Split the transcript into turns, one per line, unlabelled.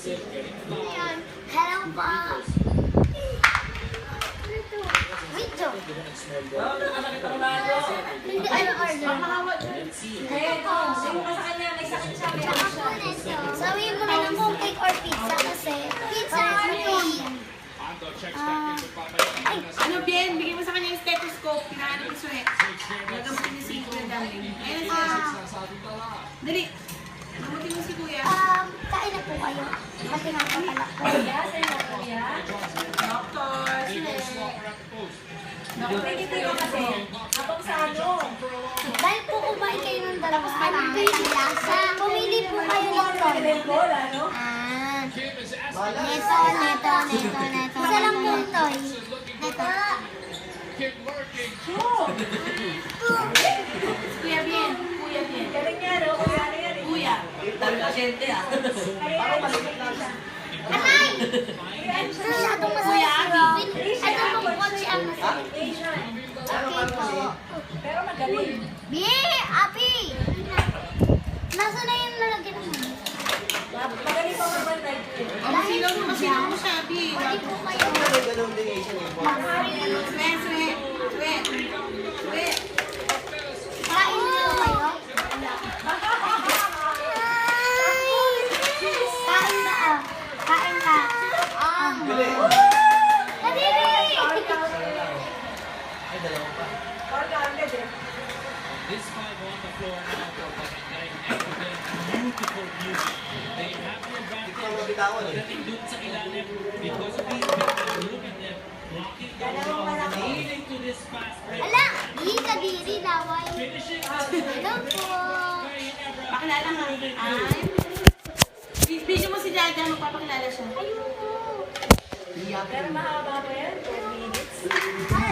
Ayan. Hello po. Wait, Joe. Hindi ano order. Sabihin mo na lang kung cake or pizza kasi pizza or cake. Ay,
Ano, Bien? Bigyan mo sa kanya yung stethoscope. Pinahanap yung suhe. Nagamutin niyo si Kuya Darling. Ayun na siya. Dali. Nagamutin mo si Kuya.
kain na po kayo. Kasi nakakalak po.
Doctor.
Pwede kayo kasi, habang sa ano,
Dahil po kumain kayo ng dalawa sa lasa. Pumili po kayo ng toy.
ball, ano?
Neto. Isa lang po yung toy. Neto.
Kuya Bien. Kuya Bien.
Galing niya, no? Kaya ano yan, eh.
Kuya.
Kaya yan,
Anay! Masyadong masarap. Ano pong kotse ang masarap?
Asian.
Okay po.
Pero magaling.
Api! Nasa na yung lalagyan ng mga?
Magaling pa mamatay.
Ang silaw mo kasi ako siya, Bi.
Pwede po kayo.
Suhe, suhe. Suhe. Suhe.
Kain niyo kayo? Kain na ah. Kain ka. Kadiri!
This five on the floor now for Barangay Ecobank. Beautiful beauty. They have the advantage. Pagdating dun sa ilalim because of these buildings, look at them. Blocking the wall, leading to this fast break.
Ala! Di kadiri laway.
Finishing
Hello po.
Pakilala nga. Video mo si Jaja, magpapakilala siya.
Ayun.
Pero mahaba ba yan? 10 minutes?
Ay,